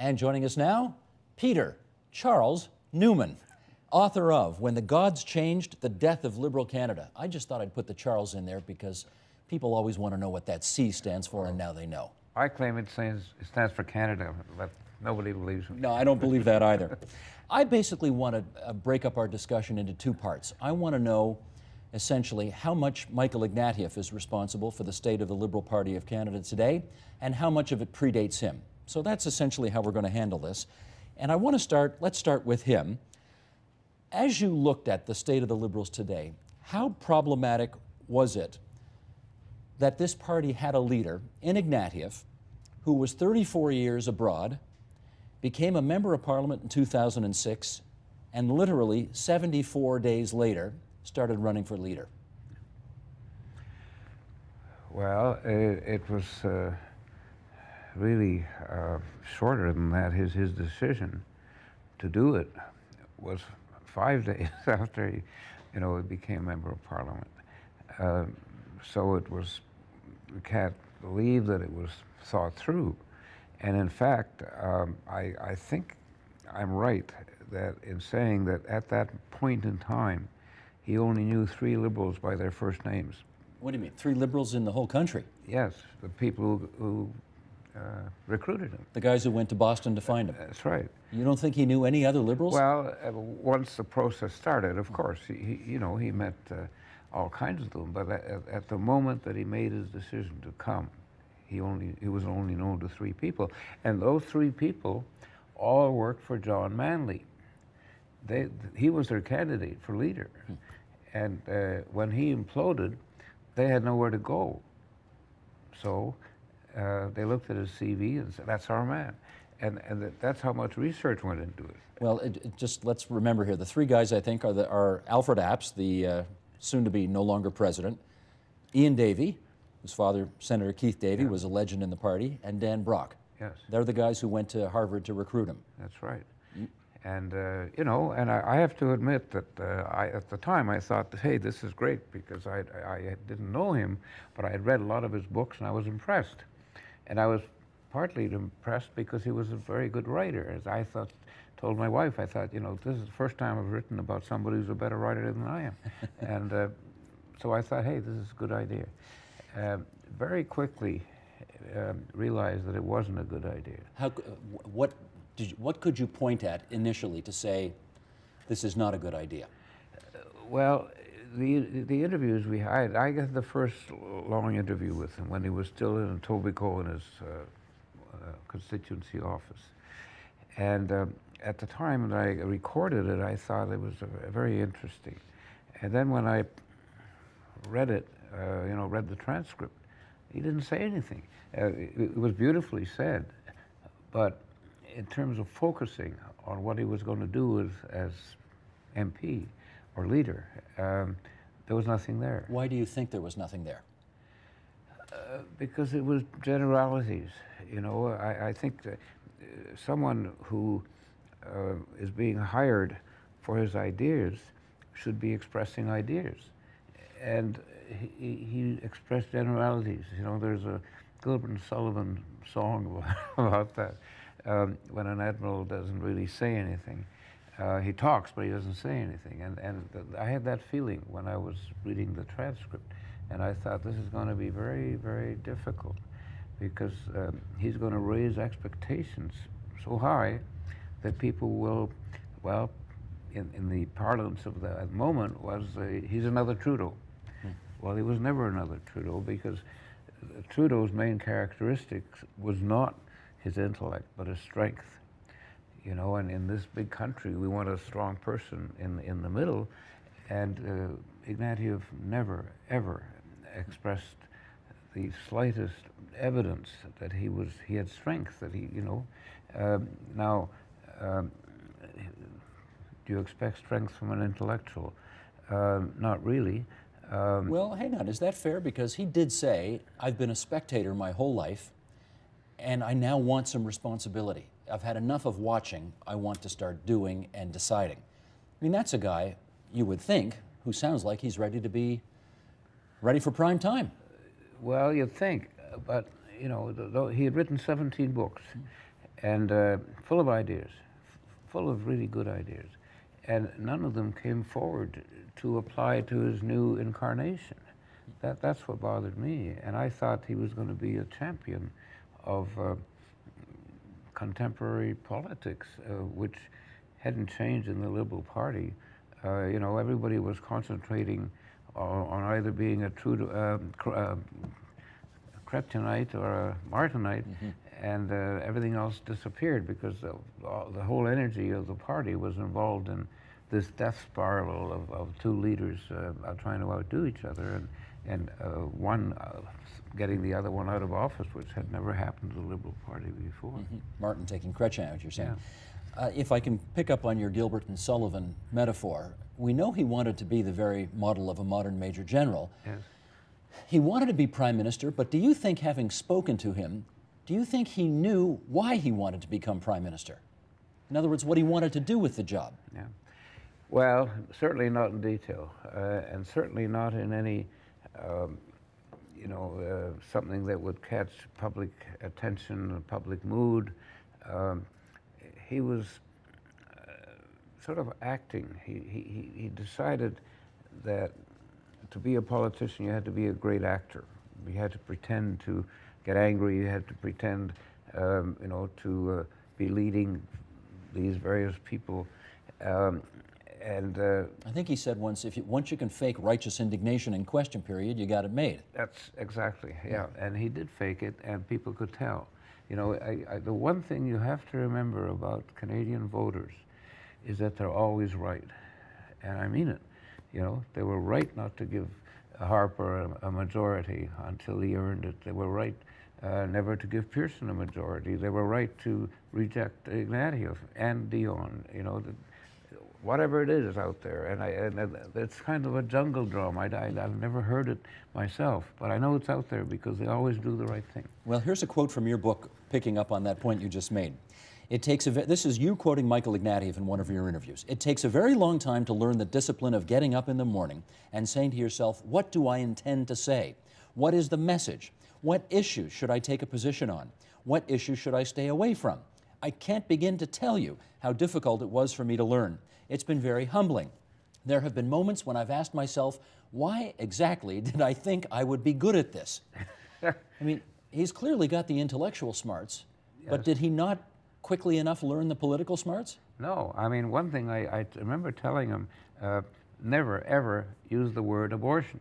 And joining us now, Peter Charles Newman, author of When the Gods Changed, The Death of Liberal Canada. I just thought I'd put the Charles in there because people always want to know what that C stands for, and now they know. I claim it stands for Canada, but nobody believes me. No, I don't believe that either. I basically want to break up our discussion into two parts. I want to know, essentially, how much Michael Ignatieff is responsible for the state of the Liberal Party of Canada today, and how much of it predates him. So that's essentially how we're going to handle this. And I want to let's start with him. As you looked at the state of the Liberals today, how problematic was it that this party had a leader in Ignatieff who was 34 years abroad, became a member of Parliament in 2006, and literally 74 days later started running for leader? Well, it was really shorter than that. His decision to do it was 5 days after he became a member of Parliament. So it was, we can't believe that it was thought through. And in fact, I think I'm right that in saying that at that point in time, he only knew 3 Liberals by their first names. What do you mean, 3 Liberals in the whole country? Yes, the people who recruited him. The guys who went to Boston to find him? That's right. You don't think he knew any other Liberals? Well, once the process started, of course, he met all kinds of them, but at the moment that he made his decision to come, he was only known to 3 people. And those 3 people all worked for John Manley. He was their candidate for leader. And when he imploded, they had nowhere to go. So they looked at his CV and said, that's our man. And that's how much research went into it. Well, just let's remember here, the 3 guys I think are Alfred Apps, the soon-to-be no longer president, Ian Davey, whose father, Senator Keith Davey, was a legend in the party, and Dan Brock. Yes. They're the guys who went to Harvard to recruit him. That's right. And, and I have to admit that at the time I thought, hey, this is great, because I didn't know him, but I had read a lot of his books and I was impressed. And I was partly impressed because he was a very good writer. As I told my wife, I thought, this is the first time I've written about somebody who's a better writer than I am. And so I thought, hey, this is a good idea. Very quickly realized that it wasn't a good idea. What could you point at initially to say this is not a good idea? Well, the interviews we had, I got the first long interview with him when he was still in Etobicoke in his constituency office. And at the time that I recorded it, I thought it was very interesting. And then when I read it, read the transcript, he didn't say anything. It was beautifully said, but in terms of focusing on what he was going to do as MP or leader, there was nothing there. Why do you think there was nothing there? Because it was generalities. I think that someone who is being hired for his ideas should be expressing ideas. And he expressed generalities. There's a Gilbert and Sullivan song about that. When an admiral doesn't really say anything. He talks, but he doesn't say anything. And I had that feeling when I was reading the transcript. And I thought, this is going to be very, very difficult, because he's going to raise expectations so high that people will, well, in the parlance of the moment, he's another Trudeau. Well, he was never another Trudeau, because Trudeau's main characteristics was not his intellect, but his strength. And in this big country, we want a strong person in the middle, and Ignatieff never, ever expressed the slightest evidence that he had strength, that now, do you expect strength from an intellectual? Not really. Well, hang on, is that fair? Because he did say, I've been a spectator my whole life, and I now want some responsibility. I've had enough of watching. I want to start doing and deciding. I mean, that's a guy, you would think, who sounds like he's ready for prime time. Well, you'd think, but he had written 17 books, and full of ideas, full of really good ideas. And none of them came forward to apply to his new incarnation. That's what bothered me. And I thought he was going to be a champion of contemporary politics, which hadn't changed in the Liberal Party. You know, everybody was concentrating on either being a true Kryptonite or a Martinite, and everything else disappeared because the whole energy of the party was involved in this death spiral of two leaders trying to outdo each other, and one getting the other one out of office, which had never happened to the Liberal Party before. Martin taking Chrétien out, you're saying. Yeah. If I can pick up on your Gilbert and Sullivan metaphor, we know he wanted to be the very model of a modern Major General. Yes. He wanted to be Prime Minister, but do you think, having spoken to him, do you think he knew why he wanted to become Prime Minister? In other words, what he wanted to do with the job? Yeah. Well, certainly not in detail, and certainly not in any, you know, something that would catch public attention, public mood. He was sort of acting. He decided that to be a politician, you had to be a great actor. You had to pretend to get angry. You had to pretend, you know, to be leading these various people. I think he said once, once you can fake righteous indignation in question period, you got it made. That's exactly, yeah. And he did fake it, and people could tell. You know, the one thing you have to remember about Canadian voters is that they're always right. And I mean it. You know, they were right not to give Harper a majority until he earned it. They were right never to give Pearson a majority. They were right to reject Ignatieff and Dion. You know, whatever it is out there, and it's kind of a jungle drum. I've never heard it myself, but I know it's out there because they always do the right thing. Well, here's a quote from your book, picking up on that point you just made. It takes this is you quoting Michael Ignatieff in one of your interviews. It takes a very long time to learn the discipline of getting up in the morning and saying to yourself, what do I intend to say? What is the message? What issues should I take a position on? What issues should I stay away from? I can't begin to tell you how difficult it was for me to learn. It's been very humbling. There have been moments when I've asked myself, why exactly did I think I would be good at this? I mean, he's clearly got the intellectual smarts, yes. But did he not quickly enough learn the political smarts? No, I mean, one thing I remember telling him, never ever use the word abortion,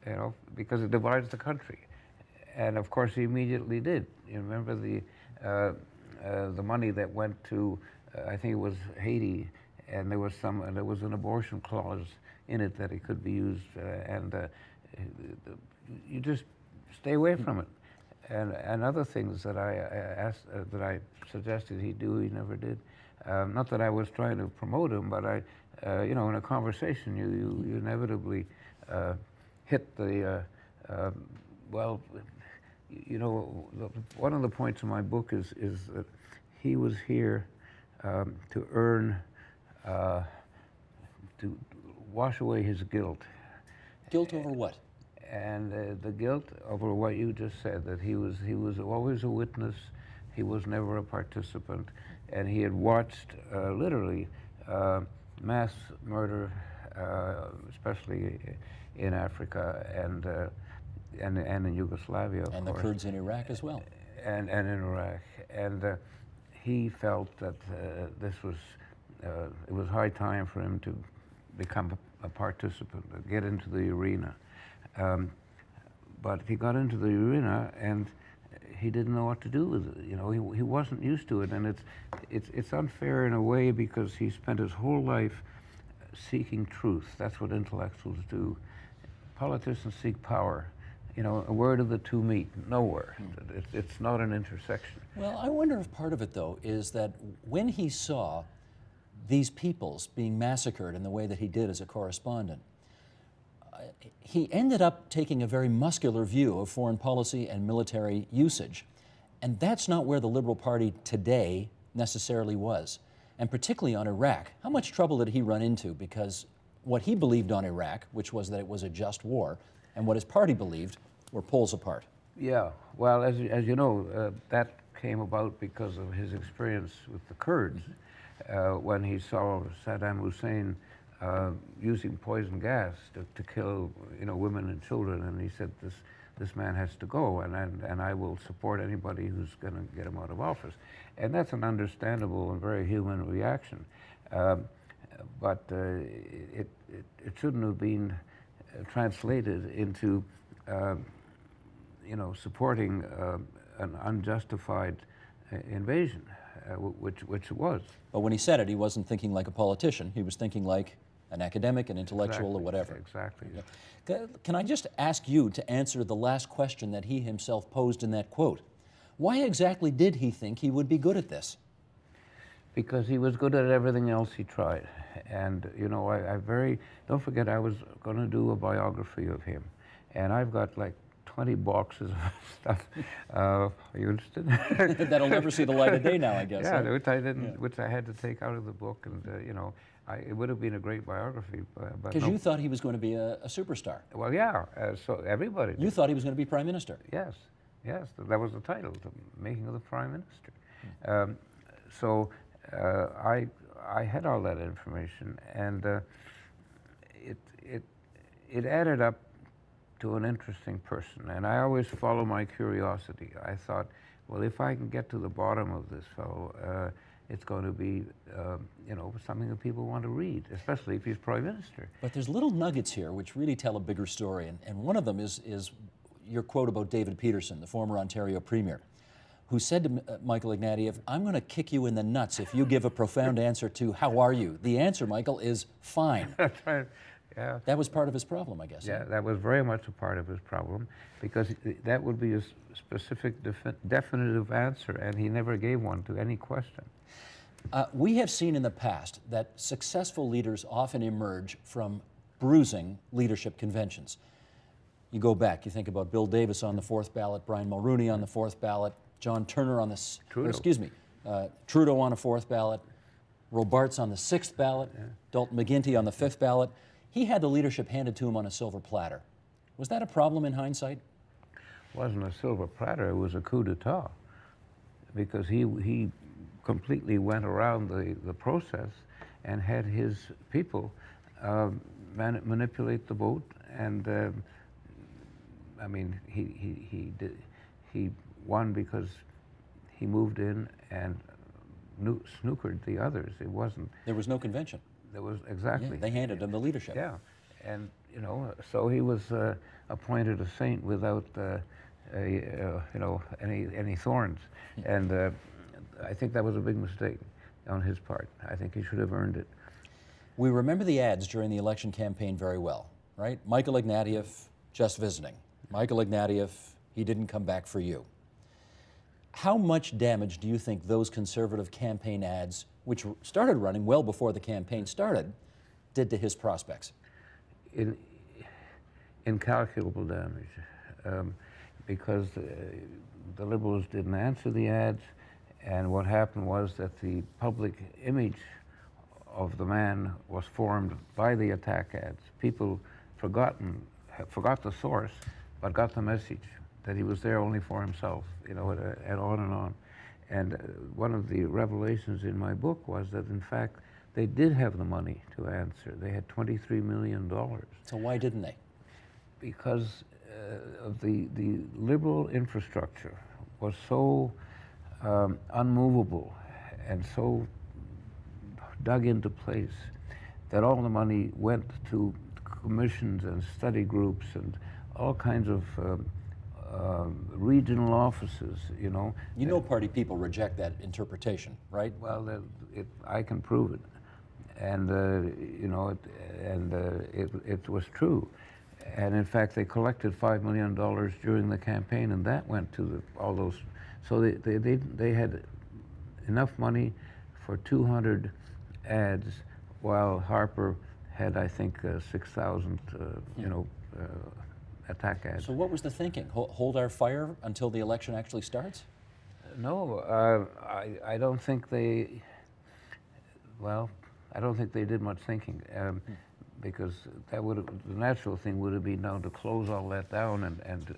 you know, because it divides the country. And of course he immediately did. You remember the money that went to, I think it was Haiti, and there was an abortion clause in it that it could be used, you just stay away from it. And other things that I asked, that I suggested he do, he never did. Not that I was trying to promote him, but you know, in a conversation, you inevitably hit the, well, you know, one of the points in my book is that he was here to earn, to wash away his guilt. Guilt over what? And the guilt over what you just said, that he was always a witness, he was never a participant, and he had watched literally mass murder, especially in Africa and in Yugoslavia, of and course. the Kurds in Iraq as well. And in Iraq, and he felt that it was high time for him to become a participant, get into the arena. But he got into the arena and he didn't know what to do with it. You know, he wasn't used to it, and it's unfair in a way because he spent his whole life seeking truth. That's what intellectuals do. Politicians seek power. You know, where do the two meet? Nowhere. It's not an intersection. Well, I wonder if part of it, though, is that when he saw these peoples being massacred in the way that he did as a correspondent, he ended up taking a very muscular view of foreign policy and military usage. And that's not where the Liberal Party today necessarily was. And particularly on Iraq, how much trouble did he run into? Because what he believed on Iraq, which was that it was a just war, and what his party believed were poles apart. Yeah, well, as you know, that came about because of his experience with the Kurds, when he saw Saddam Hussein using poison gas to kill, women and children, and he said, this man has to go, and I will support anybody who's going to get him out of office. And that's an understandable and very human reaction. But it shouldn't have been translated into, supporting an unjustified invasion, which it was. But when he said it, he wasn't thinking like a politician. He was thinking like an academic, an intellectual, or whatever. Exactly. Yeah. Can I just ask you to answer the last question that he himself posed in that quote? Why exactly did he think he would be good at this? Because he was good at everything else he tried. And, don't forget, I was going to do a biography of him. And I've got like 20 boxes of stuff. Are you interested? That'll never see the light of day now, I guess. Yeah, huh? which I didn't, which I had to take out of the book. And, it would have been a great biography. Because you thought he was going to be a superstar. Well, yeah, so everybody did. You thought he was going to be prime minister. Yes, that was the title, The Making of the Prime Minister. So I had all that information, and it added up to an interesting person. And I always follow my curiosity. I thought, well, if I can get to the bottom of this fellow, it's going to be, something that people want to read, especially if he's prime minister. But there's little nuggets here which really tell a bigger story, and one of them is your quote about David Peterson, the former Ontario premier, who said to Michael Ignatieff, "I'm going to kick you in the nuts if you give a profound answer to how are you." The answer, Michael, is fine. That's right. Yeah. That was part of his problem, I guess. Yeah, huh? that was very much a part of his problem, because that would be a specific, definitive answer, and he never gave one to any question. We have seen in the past that successful leaders often emerge from bruising leadership conventions. You go back, you think about Bill Davis on the 4th ballot, Brian Mulroney on the 4th ballot, John Turner on the, Trudeau on a 4th ballot, Robarts on the 6th ballot, Dalton McGuinty on the 5th ballot. He had the leadership handed to him on a silver platter. Was that a problem in hindsight? It wasn't a silver platter, it was a coup d'etat, because he completely went around the process and had his people manipulate the vote, and he won because he moved in and snookered the others. It wasn't. There was no convention. There was, exactly. Yeah, they handed him the leadership. Yeah, and so he was appointed a saint without any thorns, and I think that was a big mistake on his part. I think he should have earned it. We remember the ads during the election campaign very well, right? Michael Ignatieff, just visiting. Michael Ignatieff, he didn't come back for you. How much damage do you think those conservative campaign ads, which started running well before the campaign started, did to his prospects? Incalculable damage, because the Liberals didn't answer the ads, and what happened was that the public image of the man was formed by the attack ads. People forgot the source, but got the message that he was there only for himself, and on and on. And one of the revelations in my book was that, in fact, they did have the money to answer. They had $23 million. So why didn't they? Because of the liberal infrastructure was so unmovable and so dug into place that all the money went to commissions and study groups and all kinds of regional offices, You know party people reject that interpretation, right? Well, I can prove it. And, it was true. And in fact, they collected $5 million during the campaign, and that went to all those. So they had enough money for 200 ads, while Harper had, I think, 6,000, attack ads. So what was the thinking? Hold our fire until the election actually starts? No, I don't think they. Well, I don't think they did much thinking. because that would the natural thing would have been now to close all that down and to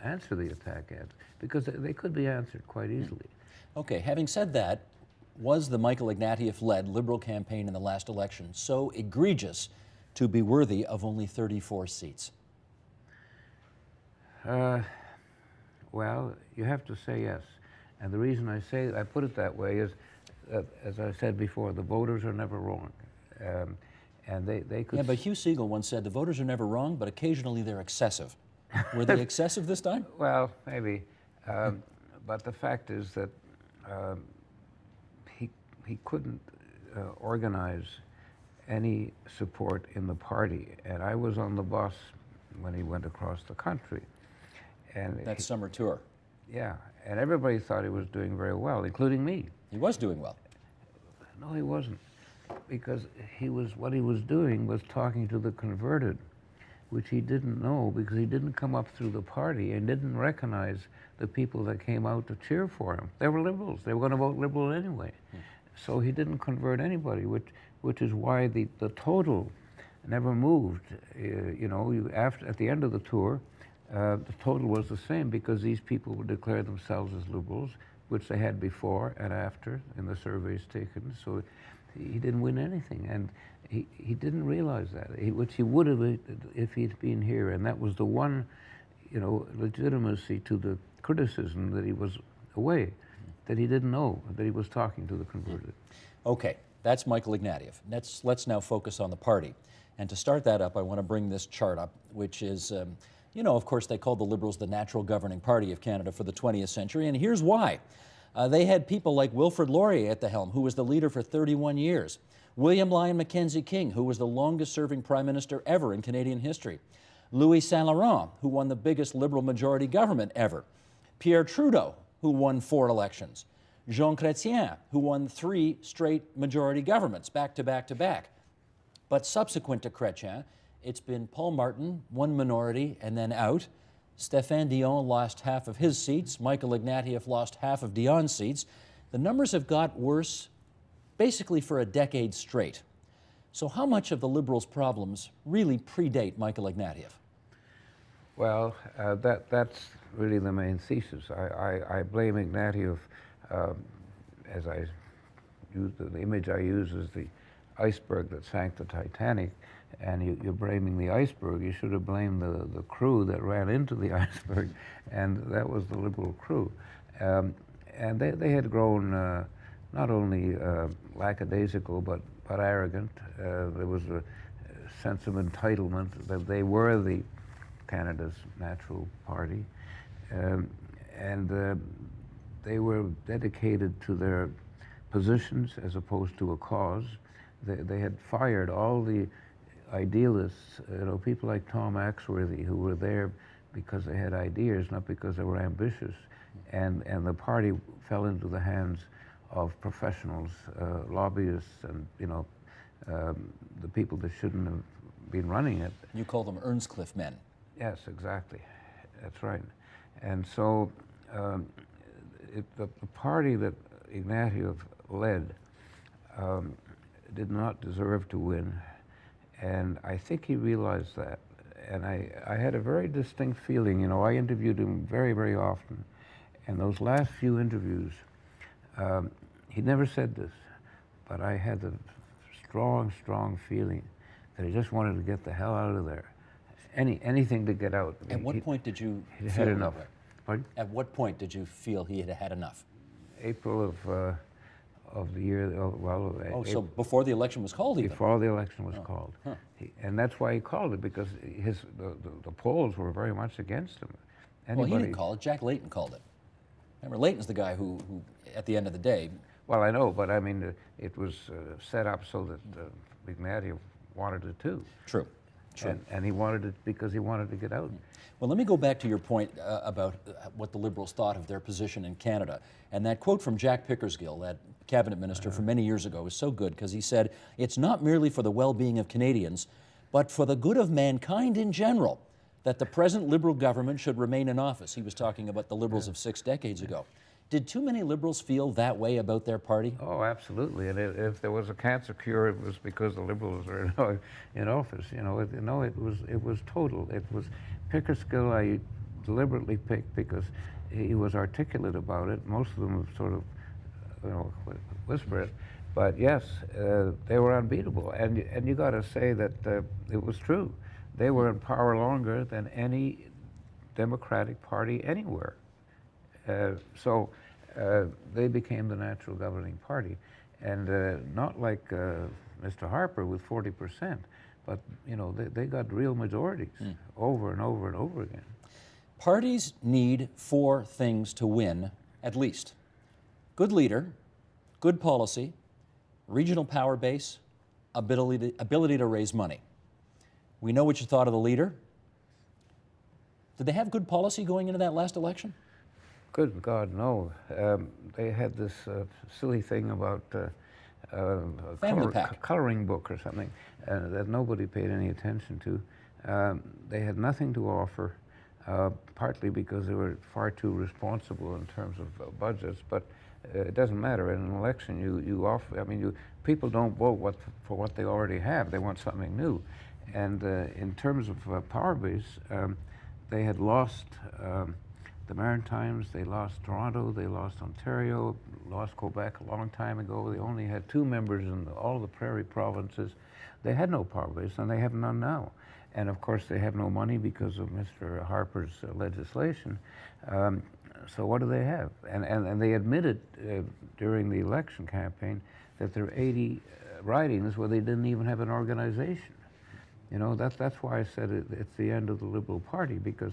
answer the attack ads, because they could be answered quite easily. Okay, having said that, was the Michael Ignatieff-led Liberal campaign in the last election so egregious to be worthy of only 34 seats? Well, you have to say yes. And the reason I put it that way is that, as I said before, the voters are never wrong. And they could... Yeah, but Hugh Siegel once said the voters are never wrong, but occasionally they're excessive. Were they excessive this time? Well, maybe. But the fact is that he couldn't organize any support in the party. And I was on the bus when he went across the country. And That summer tour. yeah, and everybody thought he was doing very well, including me. He was doing well. No, he wasn't, because what he was doing was talking to the converted, which he didn't know because he didn't come up through the party and didn't recognize the people that came out to cheer for him. They were liberals. They were going to vote liberal anyway. So he didn't convert anybody, which is why the total never moved. You know, at the end of the tour, the total was the same because these people would declare themselves as liberals, which they had before and after in the surveys taken. So he didn't win anything, and he didn't realize that, which he would have if he'd been here. And that was the one, you know, legitimacy to the criticism that he was away, that he didn't know that he was talking to the converted. Okay, that's Michael Ignatieff. Let's now focus on the party. And to start that up, I want to bring this chart up, which is, you know, of course, they called the Liberals the natural governing party of Canada for the 20th century, and here's why. They had people like Wilfrid Laurier at the helm, who was the leader for 31 years. William Lyon Mackenzie King, who was the longest-serving prime minister ever in Canadian history. Louis Saint-Laurent, who won the biggest Liberal majority government ever. Pierre Trudeau, who won 4 elections. Jean Chrétien, who won 3 straight majority governments, back to back to back. But subsequent to Chrétien, it's been Paul Martin, 1 minority and then out. Stéphane Dion lost half of his seats. Michael Ignatieff lost half of Dion's seats. The numbers have got worse basically for a decade straight. So how much of the Liberals' problems really predate Michael Ignatieff? Well, that's really the main thesis. I blame Ignatieff, as I use the image I use is the iceberg that sank the Titanic, and you're blaming the iceberg. You should have blamed the crew that ran into the iceberg, and that was the Liberal crew. And they had grown not only lackadaisical, but arrogant. There was a sense of entitlement that they were the Canada's natural party, and they were dedicated to their positions as opposed to a cause. They had fired all the idealists, you know, people like Tom Axworthy, who were there because they had ideas, not because they were ambitious. And the party fell into the hands of professionals, lobbyists, and, you know, the people that shouldn't have been running it. You call them Earnscliffe men. Yes, exactly. That's right. And so the party that Ignatieff led did not deserve to win, and I think he realized that. And I had a very distinct feeling, you know, I interviewed him very, very often, and those last few interviews, he never said this, but I had a strong, strong feeling that he just wanted to get the hell out of there. Anything to get out. At what point did you he feel had enough? Pardon? At what point did you feel he had had enough? April of the year, So before the election was called even? Before the election was called. Huh. And that's why he called it, because the polls were very much against him. Well, he didn't call it. Jack Layton called it. Remember, Layton's the guy who at the end of the day... Well, I know, but I mean, it was set up so that Ignatieff wanted it too. True. True. And he wanted it because he wanted to get out. Well, let me go back to your point about what the Liberals thought of their position in Canada. And that quote from Jack Pickersgill, that cabinet minister from many years ago, is so good because he said, "It's not merely for the well-being of Canadians, but for the good of mankind in general, that the present Liberal government should remain in office." He was talking about the Liberals of 6 decades ago. Did too many liberals feel that way about their party? Oh, absolutely. And if there was a cancer cure, it was because the liberals were in office. It was total. It was Pickersgill. I deliberately picked because he was articulate about it. Most of them sort of, whisper it. But yes, they were unbeatable. And you got to say that it was true. They were in power longer than any Democratic Party anywhere. So they became the natural governing party, and not like Mr. Harper with 40%, but they got real majorities over and over and over again. Parties need 4 things to win, at least: good leader, good policy, regional power base, ability to raise money. We know what you thought of the leader. Did they have good policy going into that last election? Good God, no. They had this silly thing about a coloring book or something that nobody paid any attention to. They had nothing to offer, partly because they were far too responsible in terms of budgets, but it doesn't matter. In an election, you offer, people don't vote for what they already have. They want something new. And in terms of power base, they had lost the Maritimes, they lost Toronto, they lost Ontario, lost Quebec a long time ago. They only had 2 members in all the prairie provinces. They had no power base, and they have none now. And of course, they have no money because of Mr. Harper's legislation. So what do they have? And they admitted during the election campaign that there are 80 ridings where they didn't even have an organization. That's why I said it's the end of the Liberal Party, because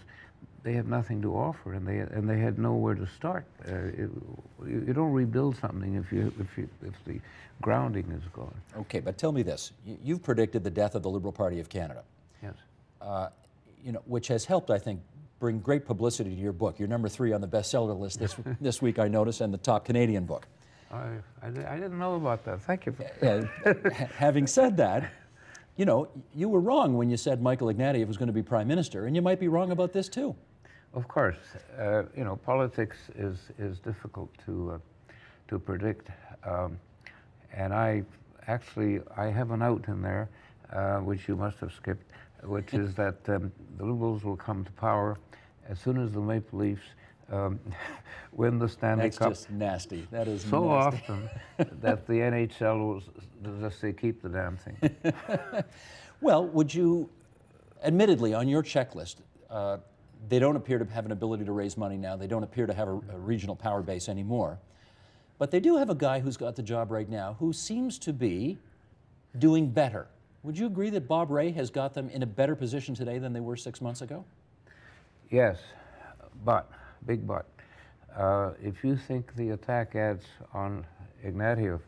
they have nothing to offer, and they had nowhere to start. You don't rebuild something if the grounding is gone. Okay, but tell me this: you've predicted the death of the Liberal Party of Canada. Yes. Which has helped, I think, bring great publicity to your book. You're number 3 on the bestseller list this week, I noticed, and the top Canadian book. I didn't know about that. Thank you for Having said that, you were wrong when you said Michael Ignatieff was going to be Prime Minister, and you might be wrong about this too. Of course. Politics is difficult to predict. And I have an out in there, which you must have skipped, which is that the Liberals will come to power as soon as the Maple Leafs win the Stanley Cup. That's just nasty. That is so nasty. often that the NHL will just say, keep the damn thing. Well, would you, admittedly, on your checklist, they don't appear to have an ability to raise money now. They don't appear to have a regional power base anymore. But they do have a guy who's got the job right now who seems to be doing better. Would you agree that Bob Rae has got them in a better position today than they were 6 months ago? Yes, but, big but. If you think the attack ads on Ignatieff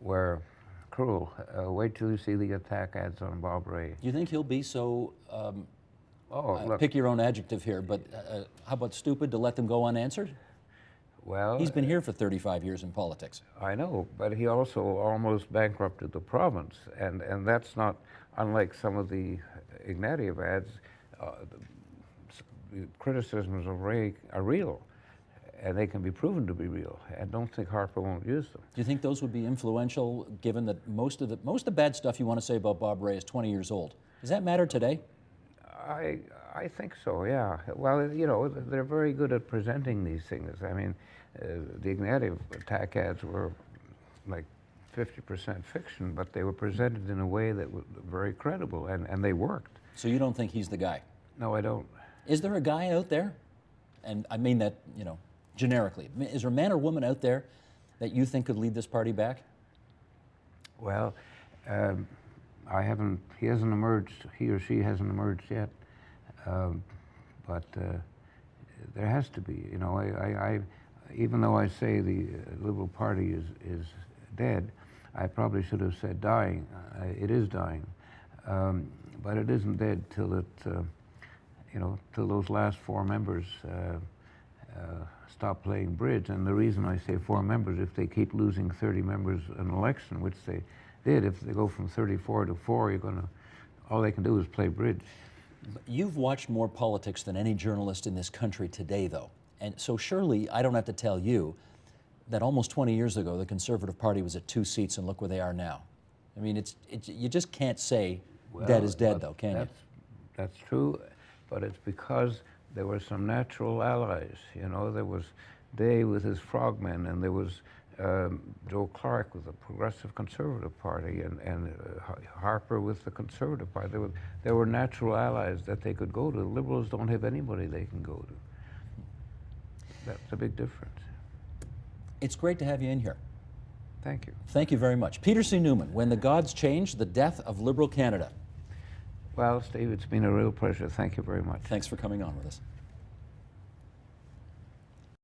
were cruel, wait till you see the attack ads on Bob Rae. Do you think he'll be so, look, pick your own adjective here, but how about stupid to let them go unanswered? Well, he's been here for 35 years in politics. I know, but he also almost bankrupted the province, and that's not unlike some of the Ignatieff ads. The criticisms of Rae are real, and they can be proven to be real. I don't think Harper won't use them. Do you think those would be influential, given that most of the bad stuff you want to say about Bob Rae is 20 years old? Does that matter today? I think so, yeah. Well, they're very good at presenting these things. I mean, the Ignatieff attack ads were like 50% fiction, but they were presented in a way that was very credible, and they worked. So you don't think he's the guy? No, I don't. Is there a guy out there, and I mean that, generically, is there a man or woman out there that you think could lead this party back? Well, he hasn't emerged, he or she hasn't emerged yet, but there has to be. Even though I say the Liberal Party is dead, I probably should have said dying. It is dying, but it isn't dead till till those last 4 members stop playing bridge. And the reason I say 4 members, if they keep losing 30 members in an election, which they did, if they go from 34 to 4, all they can do is play bridge. You've watched more politics than any journalist in this country today, though. And so surely I don't have to tell you that almost 20 years ago the Conservative Party was at 2 seats, and look where they are now. I mean, you just can't say dead is dead, though, can you? That's true, but it's because there were some natural allies. You know, there was Day with his frogmen, and there was Joe Clark with the Progressive Conservative Party, and Harper with the Conservative Party. There were natural allies that they could go to. The Liberals don't have anybody they can go to. That's a big difference. It's great to have you in here. Thank you. Thank you very much. Peter C. Newman, When the Gods Change, The Death of Liberal Canada. Well, Steve, it's been a real pleasure. Thank you very much. Thanks for coming on with us.